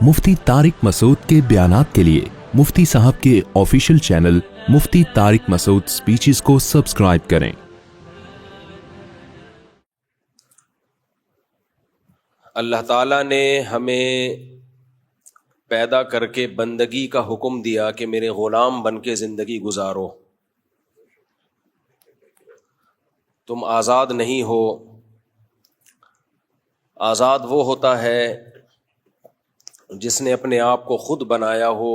مفتی طارق مسعود کے بیانات کے لیے مفتی صاحب کے آفیشیل چینل مفتی طارق مسعود سپیچز کو سبسکرائب کریں۔ اللہ تعالیٰ نے ہمیں پیدا کر کے بندگی کا حکم دیا کہ میرے غلام بن کے زندگی گزارو۔ تم آزاد نہیں ہو۔ آزاد وہ ہوتا ہے جس نے اپنے آپ کو خود بنایا ہو،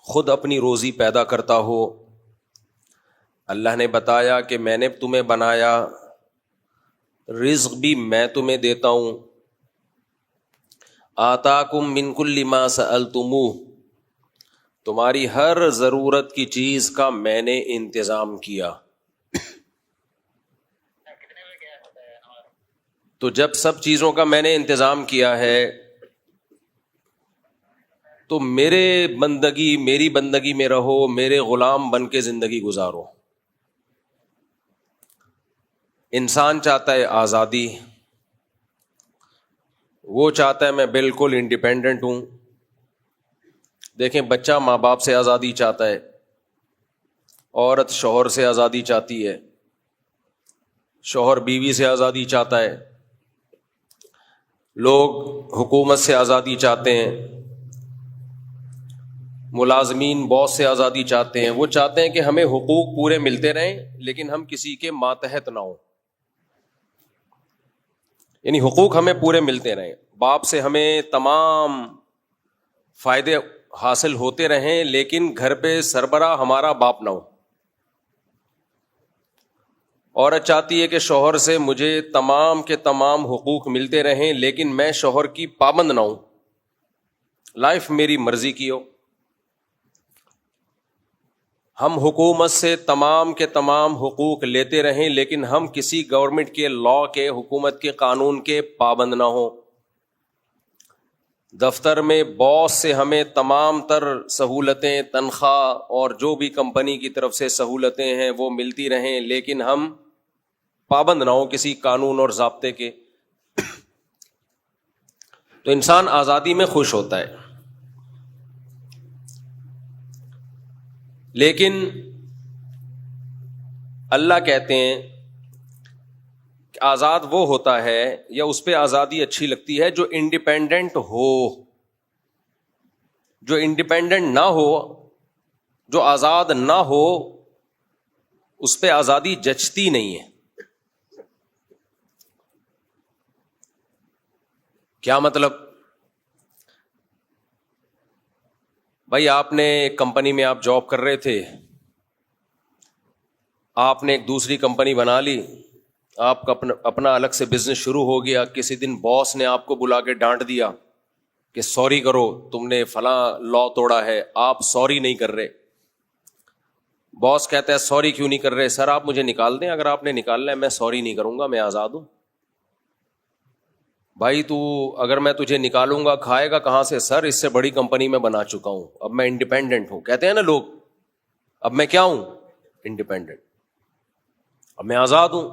خود اپنی روزی پیدا کرتا ہو۔ اللہ نے بتایا کہ میں نے تمہیں بنایا، رزق بھی میں تمہیں دیتا ہوں۔ آتاکم من کل ما سألتموہ، تمہاری ہر ضرورت کی چیز کا میں نے انتظام کیا۔ تو جب سب چیزوں کا میں نے انتظام کیا ہے تو میری بندگی میں رہو، میرے غلام بن کے زندگی گزارو۔ انسان چاہتا ہے آزادی، وہ چاہتا ہے میں بالکل انڈیپینڈنٹ ہوں۔ دیکھیں، بچہ ماں باپ سے آزادی چاہتا ہے، عورت شوہر سے آزادی چاہتی ہے، شوہر بیوی سے آزادی چاہتا ہے، لوگ حکومت سے آزادی چاہتے ہیں، ملازمین باس سے آزادی چاہتے ہیں۔ وہ چاہتے ہیں کہ ہمیں حقوق پورے ملتے رہیں لیکن ہم کسی کے ماتحت نہ ہوں، یعنی حقوق ہمیں پورے ملتے رہیں، باپ سے ہمیں تمام فائدے حاصل ہوتے رہیں لیکن گھر پہ سربراہ ہمارا باپ نہ ہو۔ عورت چاہتی ہے کہ شوہر سے مجھے تمام کے تمام حقوق ملتے رہیں لیکن میں شوہر کی پابند نہ ہوں، لائف میری مرضی کی ہو۔ ہم حکومت سے تمام کے تمام حقوق لیتے رہیں لیکن ہم کسی گورنمنٹ کے لا کے، حکومت کے قانون کے پابند نہ ہوں۔ دفتر میں باس سے ہمیں تمام تر سہولتیں، تنخواہ اور جو بھی کمپنی کی طرف سے سہولتیں ہیں وہ ملتی رہیں لیکن ہم پابند نہ ہوں کسی قانون اور ضابطے کے۔ تو انسان آزادی میں خوش ہوتا ہے، لیکن اللہ کہتے ہیں کہ آزاد وہ ہوتا ہے یا اس پہ آزادی اچھی لگتی ہے جو انڈیپینڈنٹ ہو۔ جو انڈیپینڈنٹ نہ ہو، جو آزاد نہ ہو، اس پہ آزادی جچتی نہیں ہے۔ کیا مطلب؟ بھائی، آپ نے ایک کمپنی میں آپ جاب کر رہے تھے، آپ نے ایک دوسری کمپنی بنا لی، آپ کا اپنا الگ سے بزنس شروع ہو گیا۔ کسی دن باس نے آپ کو بلا کے ڈانٹ دیا کہ سوری کرو، تم نے فلاں لا توڑا ہے، آپ سوری نہیں کر رہے۔ باس کہتا ہے سوری کیوں نہیں کر رہے؟ سر آپ مجھے نکال دیں، اگر آپ نے نکالنا ہے میں سوری نہیں کروں گا، میں آزاد ہوں۔ بھائی تو اگر میں تجھے نکالوں گا کھائے گا کہاں سے؟ سر اس سے بڑی کمپنی میں بنا چکا ہوں، اب میں انڈیپینڈنٹ ہوں۔ کہتے ہیں نا لوگ، اب میں کیا ہوں؟ انڈیپینڈنٹ، اب میں آزاد ہوں۔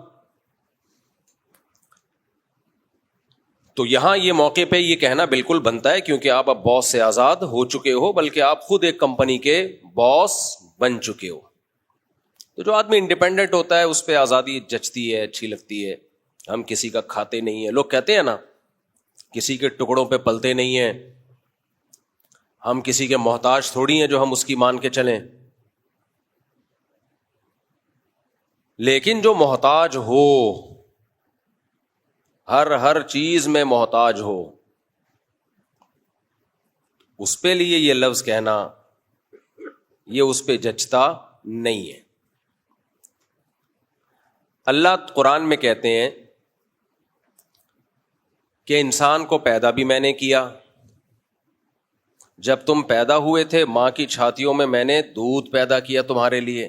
تو یہاں یہ موقع پہ یہ کہنا بالکل بنتا ہے کیونکہ آپ اب باس سے آزاد ہو چکے ہو، بلکہ آپ خود ایک کمپنی کے باس بن چکے ہو۔ تو جو آدمی انڈیپینڈنٹ ہوتا ہے اس پہ آزادی جچتی ہے، اچھی لگتی ہے۔ ہم کسی کا کھاتے نہیں ہیں، لوگ کہتے ہیں نا کسی کے ٹکڑوں پہ پلتے نہیں ہیں، ہم کسی کے محتاج تھوڑی ہیں جو ہم اس کی مان کے چلیں۔ لیکن جو محتاج ہو، ہر چیز میں محتاج ہو، اس پہ لیے یہ لفظ کہنا یہ اس پہ جچتا نہیں ہے۔ اللہ قرآن میں کہتے ہیں کہ انسان کو پیدا بھی میں نے کیا، جب تم پیدا ہوئے تھے ماں کی چھاتیوں میں نے دودھ پیدا کیا تمہارے لیے،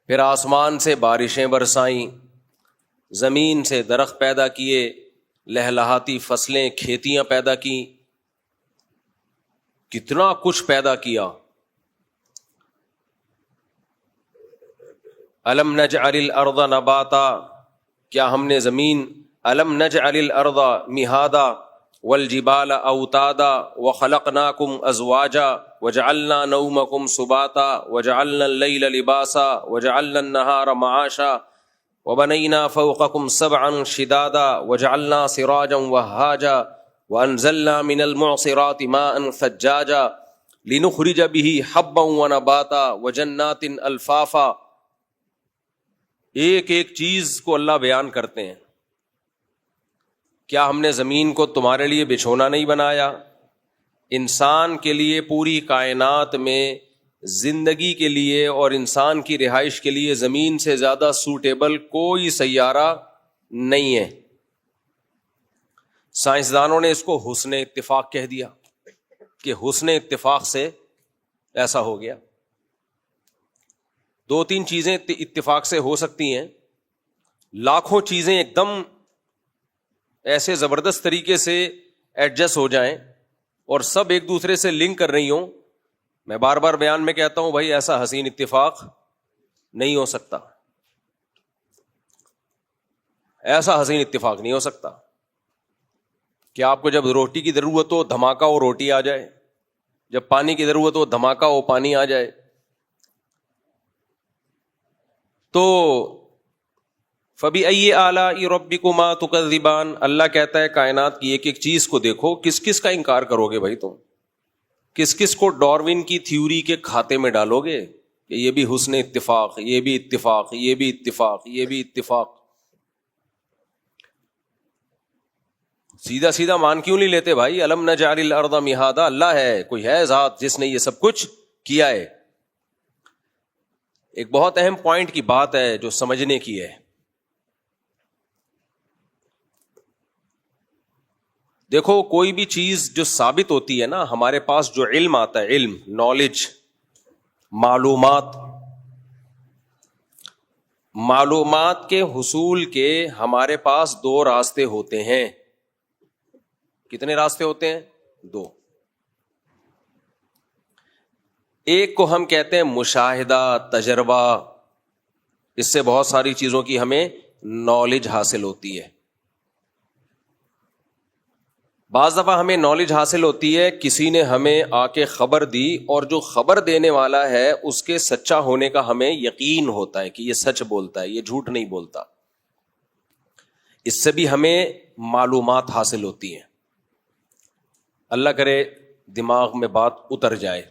پھر آسمان سے بارشیں برسائیں، زمین سے درخت پیدا کیے، لہلہاتی فصلیں، کھیتیاں پیدا کی، کتنا کچھ پیدا کیا۔ الم نجعل الارض نباتا، کیا ہم نے زمین، الم نجعل الارض مہادا والجبال اوتادا وخلقناکم ازواجا وجعلنا نومکم سباتا وجعلنا اللیل لباسا وجعلنا النہار معاشا وبنینا فوقکم سبعا شدادا وجعلنا سراجا وہاجا وانزلنا من المعصرات ماء ثجاجا لنخرج به حبا ونباتا وجنات الفافا. ایک ایک چیز کو اللہ بیان کرتے ہیں. کیا ہم نے زمین کو تمہارے لیے بچھونا نہیں بنایا؟ انسان کے لیے پوری کائنات میں زندگی کے لیے اور انسان کی رہائش کے لیے زمین سے زیادہ سوٹیبل کوئی سیارہ نہیں ہے. سائنسدانوں نے اس کو حسن اتفاق کہہ دیا کہ حسن اتفاق سے ایسا ہو گیا. دو تین چیزیں اتفاق سے ہو سکتی ہیں، لاکھوں چیزیں ایک دم ایسے زبردست طریقے سے ایڈجسٹ ہو جائیں اور سب ایک دوسرے سے لنک کر رہی ہوں. میں بار بار بیان میں کہتا ہوں بھائی ایسا حسین اتفاق نہیں ہو سکتا، ایسا حسین اتفاق نہیں ہو سکتا کہ آپ کو جب روٹی کی ضرورت ہو دھماکہ ہو روٹی آ جائے، جب پانی کی ضرورت ہو دھماکہ ہو پانی آ جائے. تو فَبِأَيِّ آلَاءِ رَبِّكُمَا تُكَذِّبَانِ، اللہ کہتا ہے کائنات کی ایک ایک چیز کو دیکھو، کس کس کا انکار کرو گے بھائی؟ تم کس کس کو ڈاروین کی تھیوری کے کھاتے میں ڈالو گے کہ یہ بھی حسن اتفاق، یہ بھی اتفاق، یہ بھی اتفاق، یہ بھی اتفاق. سیدھا سیدھا مان کیوں نہیں لیتے بھائی؟ الم نجعل الارض مہادا، اللہ ہے، کوئی ہے ذات جس نے یہ سب کچھ کیا ہے. ایک بہت اہم پوائنٹ کی بات ہے جو سمجھنے کی ہے. دیکھو کوئی بھی چیز جو ثابت ہوتی ہے نا، ہمارے پاس جو علم آتا ہے، علم، نالج، معلومات کے حصول کے ہمارے پاس دو راستے ہوتے ہیں. کتنے راستے ہوتے ہیں؟ دو. ایک کو ہم کہتے ہیں مشاہدہ، تجربہ، اس سے بہت ساری چیزوں کی ہمیں نالج حاصل ہوتی ہے. بعض دفعہ ہمیں نالج حاصل ہوتی ہے، کسی نے ہمیں آ کے خبر دی اور جو خبر دینے والا ہے اس کے سچا ہونے کا ہمیں یقین ہوتا ہے کہ یہ سچ بولتا ہے، یہ جھوٹ نہیں بولتا. اس سے بھی ہمیں معلومات حاصل ہوتی ہیں. اللہ کرے دماغ میں بات اتر جائے.